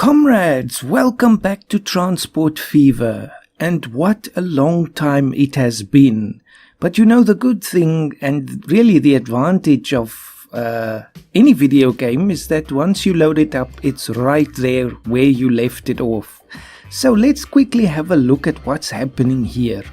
Comrades, welcome back to Transport Fever, and what a long time it has been. But you know, the good thing and really the advantage of any video game is that once you load it up, it's right there where you left it off. So let's quickly have a look at what's happening here.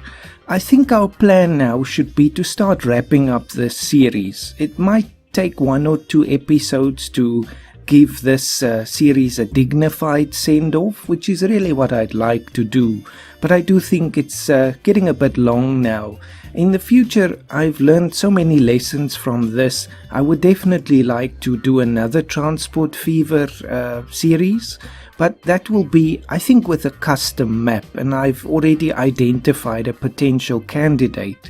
I think our plan now should be to start wrapping up this series. It might take 1 or 2 episodes to give this series a dignified send-off, which is really what I'd like to do. But I do think it's getting a bit long now. In the future, I've learned so many lessons from this. I would definitely like to do another Transport Fever series, but that will be, I think, with a custom map, and I've already identified a potential candidate.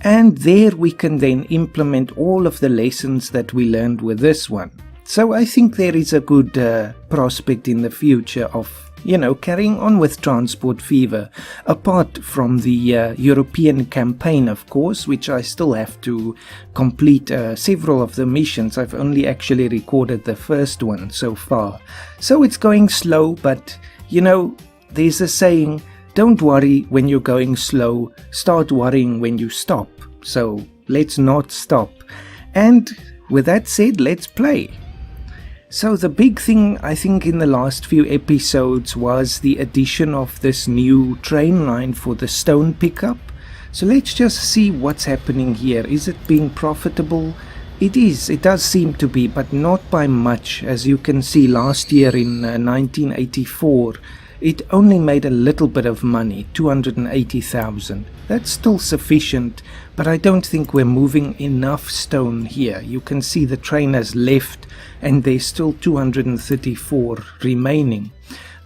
And there we can then implement all of the lessons that we learned with this one. So I think there is a good prospect in the future of, carrying on with Transport Fever, apart from the European campaign, of course, which I still have to complete several of the missions. I've only actually recorded the first one so far. So it's going slow, but, there's a saying, don't worry when you're going slow, start worrying when you stop. So let's not stop. And with that said, let's play. So the big thing, I think, in the last few episodes was the addition of this new train line for the stone pickup. So let's just see what's happening here. Is it being profitable? It is. It does seem to be, but not by much. As you can see, last year in 1984, it only made a little bit of money, 280,000. That's still sufficient, but I don't think we're moving enough stone here. You can see the train has left and there's still 234 remaining.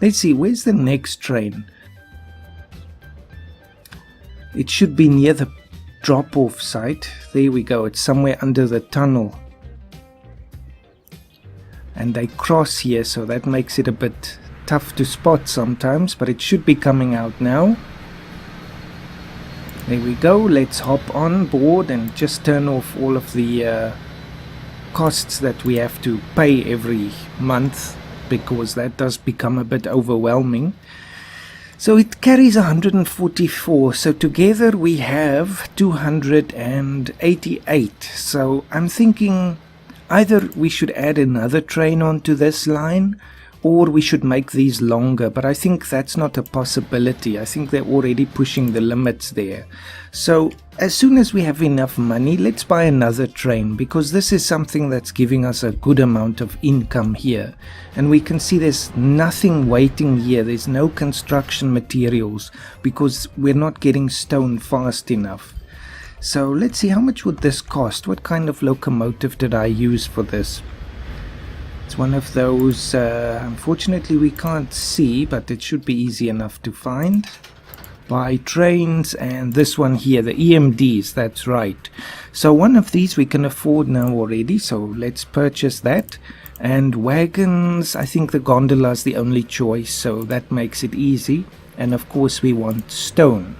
Let's see, where's the next train? It should be near the drop-off site. There we go, it's somewhere under the tunnel. And they cross here, so that makes it a bit tough to spot sometimes, but it should be coming out now. There we go, let's hop on board and just turn off all of the costs that we have to pay every month, because that does become a bit overwhelming. So it carries 144, so together we have 288. So I'm thinking either we should add another train onto this line, or we should make these longer, but I think that's not a possibility. I think they're already pushing the limits there. So as soon as we have enough money, let's buy another train, because this is something that's giving us a good amount of income here. And we can see there's nothing waiting here. There's no construction materials because we're not getting stone fast enough. So let's see, how much would this cost? What kind of locomotive did I use for this? It's one of those, unfortunately we can't see, but it should be easy enough to find. Buy trains, and this one here, the EMDs, that's right. So one of these we can afford now already, so let's purchase that. And wagons, I think the gondola is the only choice, so that makes it easy. And of course we want stone.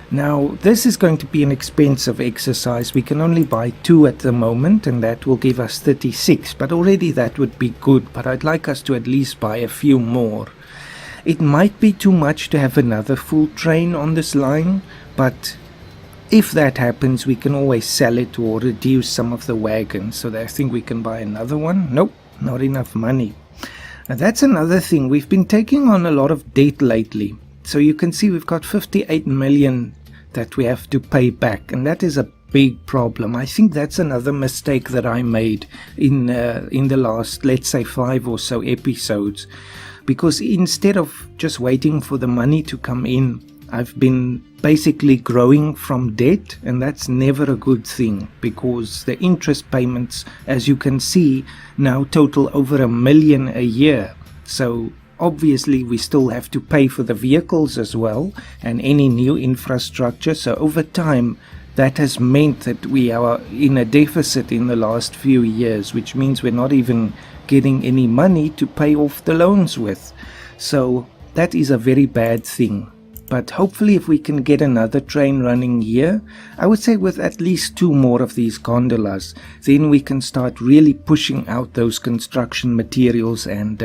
Now this is going to be an expensive exercise. We can only buy 2 at the moment, and that will give us 36, but already that would be good, but I'd like us to at least buy a few more. It might be too much to have another full train on this line, but if that happens we can always sell it or reduce some of the wagons, so that I think we can buy another one. Nope, not enough money. Now that's another thing, we've been taking on a lot of debt lately. So you can see we've got 58 million that we have to pay back, and that is a big problem. I think that's another mistake that I made in the last, let's say, 5 or so episodes, because instead of just waiting for the money to come in, I've been basically growing from debt, and that's never a good thing, because the interest payments, as you can see, now total over 1 million a year. So obviously we still have to pay for the vehicles as well and any new infrastructure. So over time that has meant that we are in a deficit in the last few years, which means we're not even getting any money to pay off the loans with. So that is a very bad thing. But hopefully if we can get another train running here, I would say with at least 2 more of these gondolas, then we can start really pushing out those construction materials and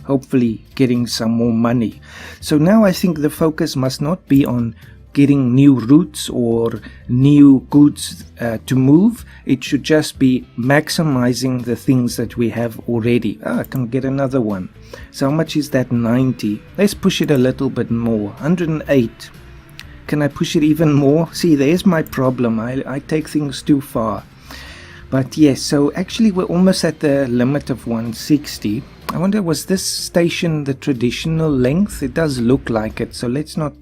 hopefully getting some more money. So now I think the focus must not be on getting new routes or new goods to move. It should just be maximizing the things that we have already. I can get another one. So how much is that? 90. Let's push it a little bit more. 108. Can I push it even more? See, there's my problem. I take things too far. But yes, so actually we're almost at the limit of 160. I wonder, was this station the traditional length? It does look like it, so let's not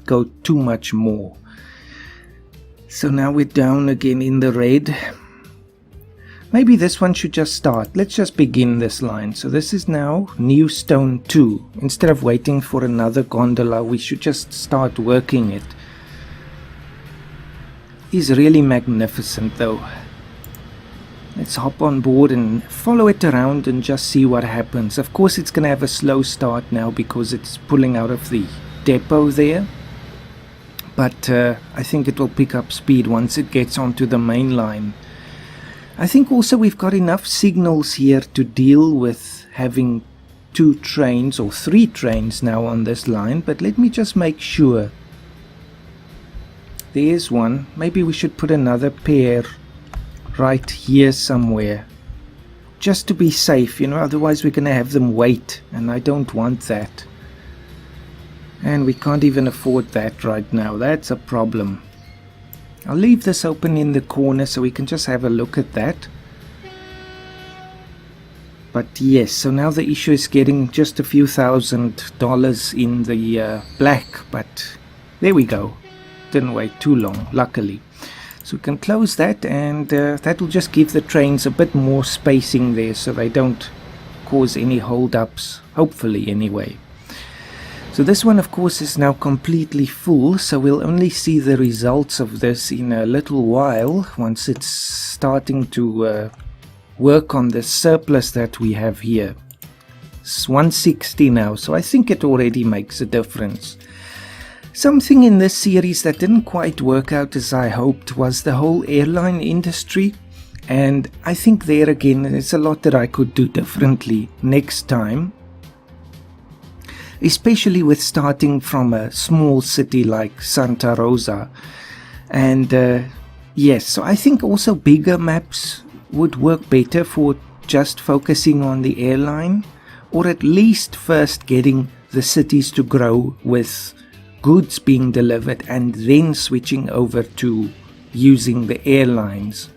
go too much more. So now we're down again in the red. Maybe this one should just start. Let's just begin this line. So this is now New Stone 2. Instead of waiting for another gondola, we should just start working it. He's really magnificent though. Let's hop on board and follow it around and just see what happens. Of course it's going to have a slow start now because it's pulling out of the depot there. But I think it will pick up speed once it gets onto the main line. I think also we've got enough signals here to deal with having 2 trains or 3 trains now on this line. But let me just make sure. There's one. Maybe we should put another pair right here somewhere. Just to be safe, you know, otherwise we're going to have them wait. And I don't want that. And we can't even afford that right now. That's a problem. I'll leave this open in the corner so we can just have a look at that. But yes, so now the issue is getting just a few $1,000s in the black. But there we go. Didn't wait too long, luckily. So we can close that, and that will just give the trains a bit more spacing there so they don't cause any hold-ups, hopefully anyway. So this one of course is now completely full, so we'll only see the results of this in a little while once it's starting to work on the surplus that we have here. It's 160 now, so I think it already makes a difference. Something in this series that didn't quite work out as I hoped was the whole airline industry, and I think there again there's a lot that I could do differently next time. Especially with starting from a small city like Santa Rosa. And yes, so I think also bigger maps would work better for just focusing on the airline, or at least first getting the cities to grow with goods being delivered and then switching over to using the airlines.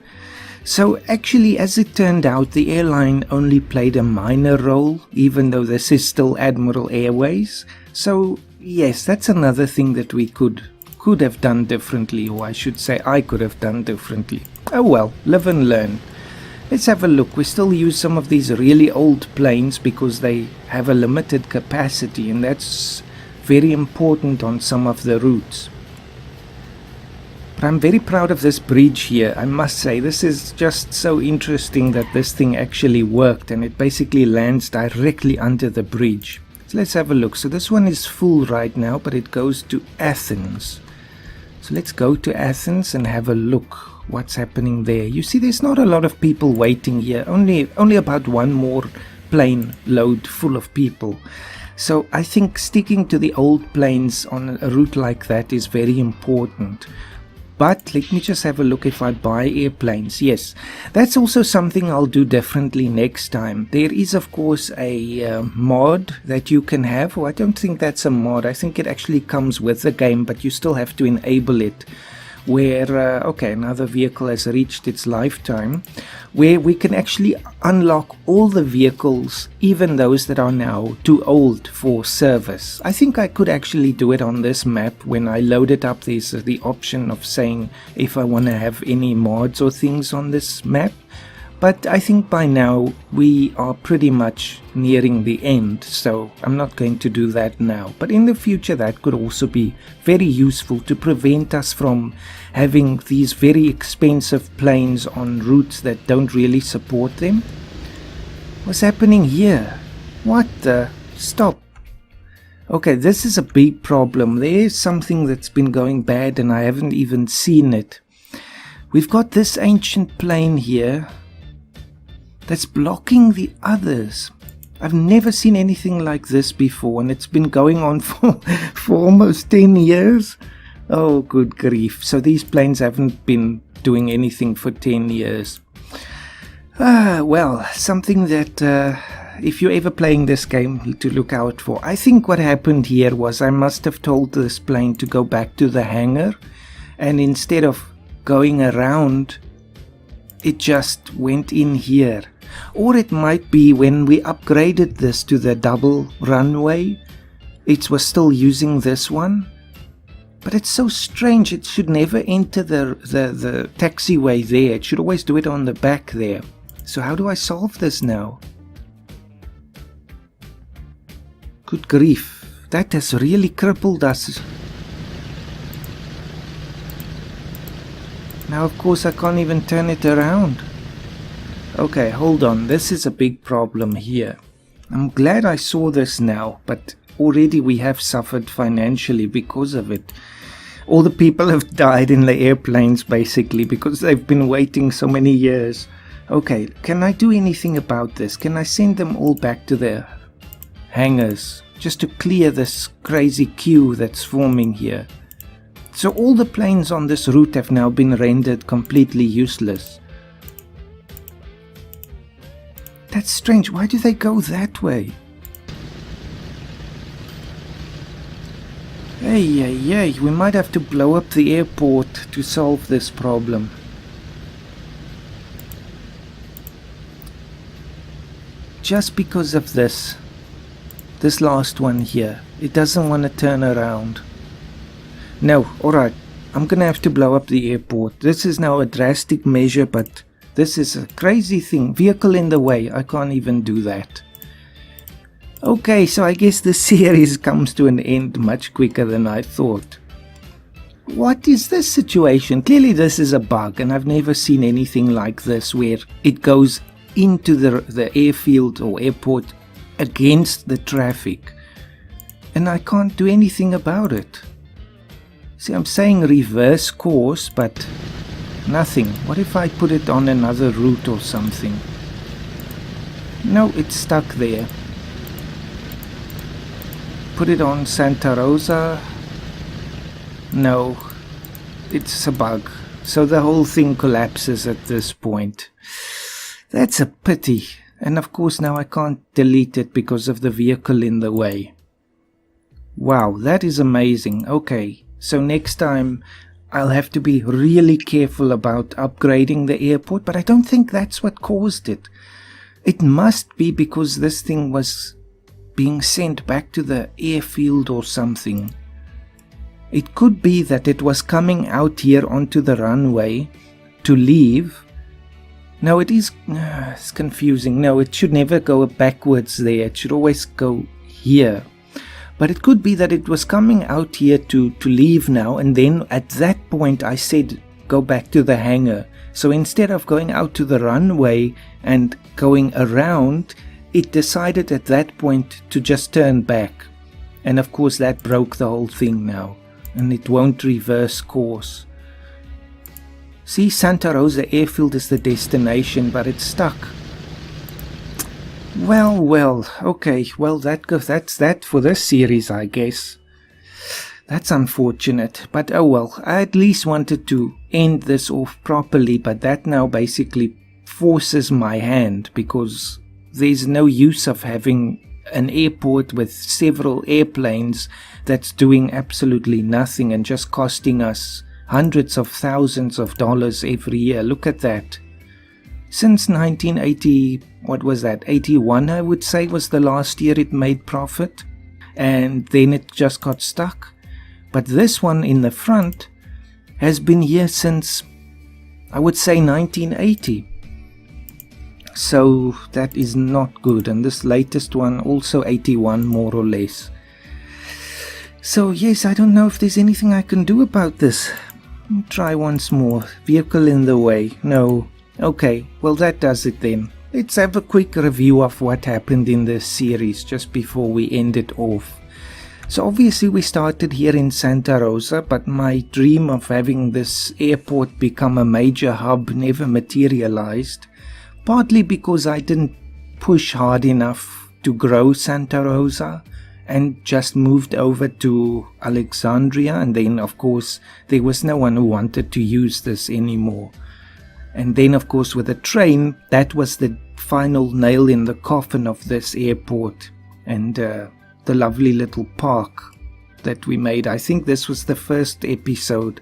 So actually, as it turned out, the airline only played a minor role, even though this is still Admiral Airways. So yes, that's another thing that we could have done differently, or I should say I could have done differently. Oh well, live and learn. Let's have a look. We still use some of these really old planes because they have a limited capacity, and that's very important on some of the routes. But I'm very proud of this bridge here. I must say, this is just so interesting that this thing actually worked, and it basically lands directly under the bridge. So let's have a look. So this one is full right now, but it goes to Athens. So let's go to Athens and have a look what's happening there. You see, there's not a lot of people waiting here. Only about one more plane load full of people. So I think sticking to the old planes on a route like that is very important. But let me just have a look if I buy airplanes. Yes, that's also something I'll do differently next time. There is, of course, a mod that you can have. Or I don't think that's a mod. I think it actually comes with the game, but you still have to enable it. Where, okay, another vehicle has reached its lifetime. Where we can actually unlock all the vehicles, even those that are now too old for service. I think I could actually do it on this map. When I load it up, there's the option of saying if I want to have any mods or things on this map. But I think by now we are pretty much nearing the end, so I'm not going to do that now. But in the future that could also be very useful to prevent us from having these very expensive planes on routes that don't really support them. What's happening here? What the? Stop. Okay, this is a big problem. There's something that's been going bad and I haven't even seen it. We've got this ancient plane here that's blocking the others. I've never seen anything like this before, and it's been going on for almost 10 years. Oh, good grief. So these planes haven't been doing anything for 10 years. Well, something that if you're ever playing this game to look out for. I think what happened here was I must have told this plane to go back to the hangar, and instead of going around, it just went in here. Or it might be when we upgraded this to the double runway, it was still using this one. But it's so strange, it should never enter the taxiway there. It should always do it on the back there. So how do I solve this now? Good grief, that has really crippled us. Now of course I can't even turn it around. Okay, hold on, this is a big problem here. I'm glad I saw this now, but already we have suffered financially because of it. All the people have died in the airplanes basically because they've been waiting so many years. Okay, can I do anything about this? Can I send them all back to their hangars just to clear this crazy queue that's forming here? So all the planes on this route have now been rendered completely useless. That's strange. Why do they go that way? Hey, we might have to blow up the airport to solve this problem. Just because of this last one here. It doesn't want to turn around. No, alright. I'm gonna have to blow up the airport. This is now a drastic measure, but this is a crazy thing. Vehicle in the way. I can't even do that. Okay, so I guess the series comes to an end much quicker than I thought. What is this situation? Clearly this is a bug, and I've never seen anything like this where it goes into the airfield or airport against the traffic. And I can't do anything about it. See, I'm saying reverse course, but nothing. What if I put it on another route or something? No, it's stuck there. Put it on Santa Rosa. No, it's a bug. So the whole thing collapses at this point. That's a pity. And of course now I can't delete it because of the vehicle in the way. Wow, that is amazing. Okay, so next time I'll have to be really careful about upgrading the airport, but I don't think that's what caused it. It must be because this thing was being sent back to the airfield or something. It could be that it was coming out here onto the runway to leave. No, it is it's confusing. No, it should never go backwards there. It should always go here. But it could be that it was coming out here to leave now, and then at that point I said go back to the hangar. So instead of going out to the runway and going around, it decided at that point to just turn back. And of course that broke the whole thing now, and it won't reverse course. See, Santa Rosa Airfield is the destination, but it's stuck. Well, okay, well that's that for this series, I guess. That's unfortunate, but oh well, I at least wanted to end this off properly, but that now basically forces my hand, because there's no use of having an airport with several airplanes that's doing absolutely nothing and just costing us hundreds of thousands of dollars every year. Look at that. Since 1980, what was that, 81 I would say was the last year it made profit, and then it just got stuck. But this one in the front has been here since, I would say, 1980. So that is not good, and this latest one also 81 more or less. So yes, I don't know if there's anything I can do about this. Try once more. Vehicle in the way. No. Okay, well that does it then. Let's have a quick review of what happened in this series just before we end it off. So obviously we started here in Santa Rosa, but my dream of having this airport become a major hub never materialized. Partly because I didn't push hard enough to grow Santa Rosa and just moved over to Alexandria, and then of course there was no one who wanted to use this anymore. And then of course with the train, that was the final nail in the coffin of this airport, and the lovely little park that we made. I think this was the first episode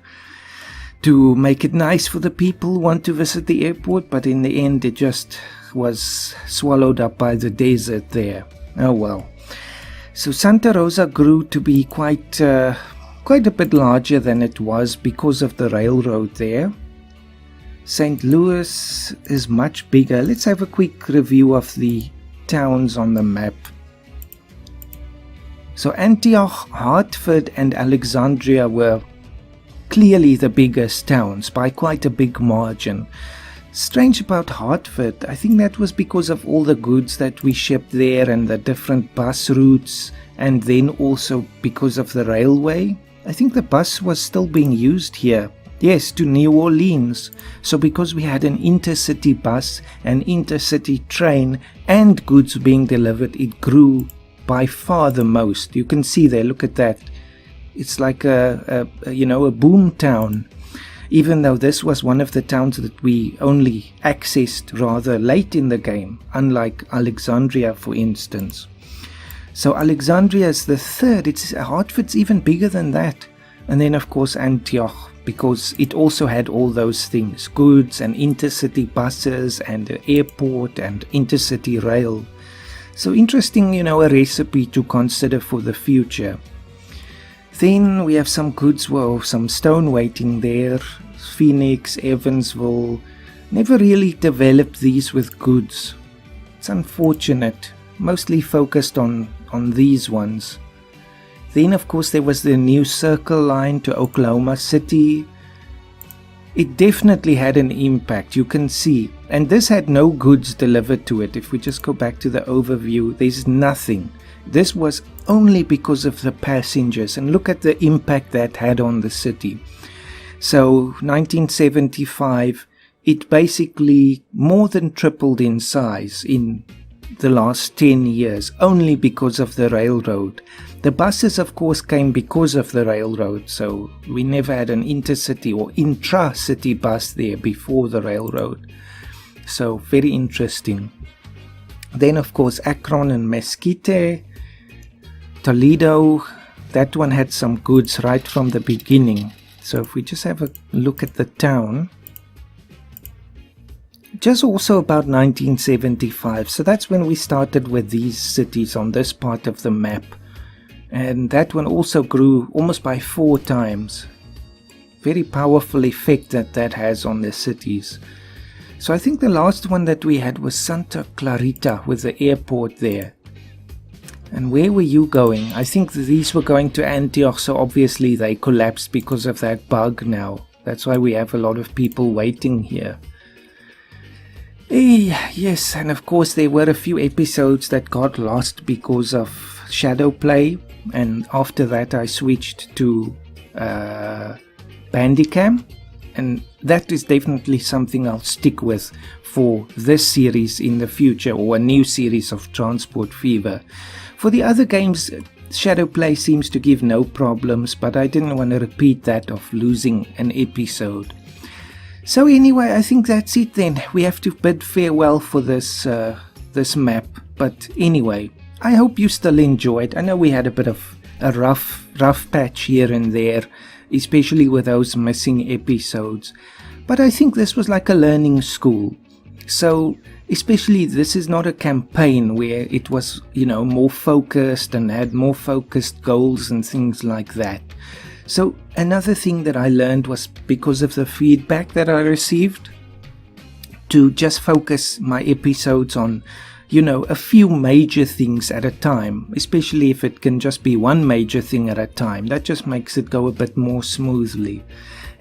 to make it nice for the people who want to visit the airport, but in the end it just was swallowed up by the desert there. Oh well. So Santa Rosa grew to be quite a bit larger than it was because of the railroad there. St. Louis is much bigger. Let's have a quick review of the towns on the map. So Antioch, Hartford and Alexandria were clearly the biggest towns by quite a big margin. Strange about Hartford, I think that was because of all the goods that we shipped there and the different bus routes, and then also because of the railway. I think the bus was still being used here. Yes, to New Orleans. So because we had an intercity bus, an intercity train and goods being delivered, it grew by far the most. You can see there, look at that. It's like a boom town. Even though this was one of the towns that we only accessed rather late in the game, unlike Alexandria, for instance. So Alexandria is the third. Hartford's even bigger than that. And then, of course, Antioch, because it also had all those things, goods and intercity buses and the airport and intercity rail. So interesting, a recipe to consider for the future. Then we have some goods, some stone waiting there. Phoenix, Evansville. Never really developed these with goods. It's unfortunate. Mostly focused on these ones. Then of course there was the new Circle line to Oklahoma City. It definitely had an impact, you can see. And this had no goods delivered to it. If we just go back to the overview, there's nothing. This was only because of the passengers, and look at the impact that had on the city. So 1975, it basically more than tripled in size in the last 10 years, only because of the railroad. The buses, of course, came because of the railroad, so we never had an intercity or intra-city bus there before the railroad. So very interesting. Then, of course, Akron and Mesquite. Toledo, that one had some goods right from the beginning. So if we just have a look at the town, just also about 1975. So that's when we started with these cities on this part of the map. And that one also grew almost by 4 times. Very powerful effect that has on the cities. So I think the last one that we had was Santa Clarita with the airport there. And where were you going? I think these were going to Antioch, so obviously they collapsed because of that bug now. That's why we have a lot of people waiting here. Yes, and of course there were a few episodes that got lost because of shadow play, and after that I switched to Bandicam, and that is definitely something I'll stick with for this series in the future, or a new series of Transport Fever. For the other games, shadow play seems to give no problems, but I didn't want to repeat that of losing an episode. So anyway, I think that's it then. We have to bid farewell for this map. But anyway, I hope you still enjoyed. I know we had a bit of a rough patch here and there, especially with those missing episodes. But I think this was like a learning school. So especially this is not a campaign where it was, more focused and had more focused goals and things like that. So another thing that I learned was, because of the feedback that I received, to just focus my episodes on, a few major things at a time, especially if it can just be one major thing at a time. That just makes it go a bit more smoothly,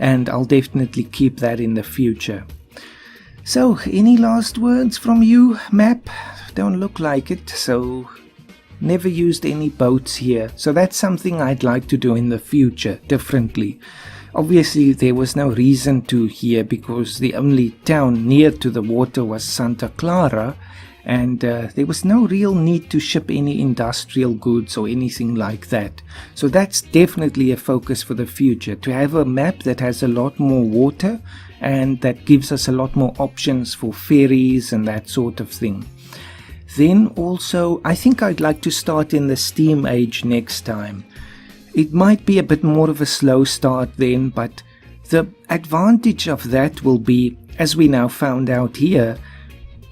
and I'll definitely keep that in the future. So, any last words from you, map? Don't look like it, so never used any boats here. So that's something I'd like to do in the future, differently. Obviously, there was no reason to here, because the only town near to the water was Santa Clara, and there was no real need to ship any industrial goods or anything like that. So that's definitely a focus for the future, to have a map that has a lot more water and that gives us a lot more options for ferries and that sort of thing. Then also, I think I'd like to start in the steam age next time. It might be a bit more of a slow start then, but the advantage of that will be, as we now found out here,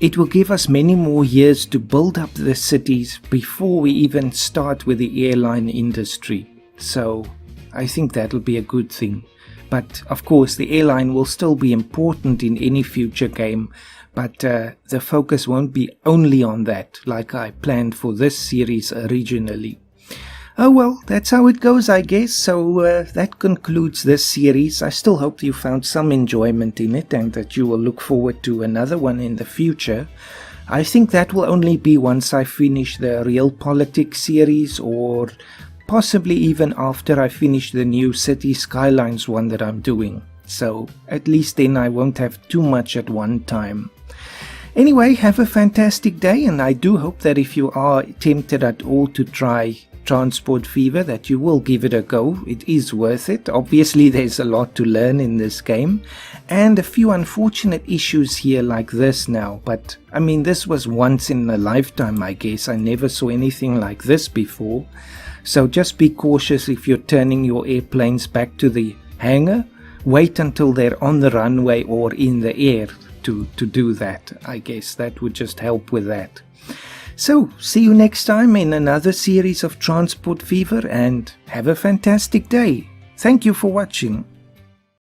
it will give us many more years to build up the cities before we even start with the airline industry. So I think that'll be a good thing. But of course the airline will still be important in any future game, but the focus won't be only on that like I planned for this series originally. Oh well, that's how it goes, I guess. So that concludes this series. I still hope you found some enjoyment in it and that you will look forward to another one in the future. I think that will only be once I finish the Real Politics series, or possibly even after I finish the new City Skylines one that I'm doing. So at least then I won't have too much at one time. Anyway, have a fantastic day, and I do hope that if you are tempted at all to try Transport Fever, that you will give it a go. It is worth it. Obviously there's a lot to learn in this game and a few unfortunate issues here like this now, but I mean, this was once in a lifetime, I guess. I never saw anything like this before. So just be cautious if you're turning your airplanes back to the hangar. Wait until they're on the runway or in the air to do that. I guess that would just help with that. So, see you next time in another series of Transport Fever, and have a fantastic day. Thank you for watching.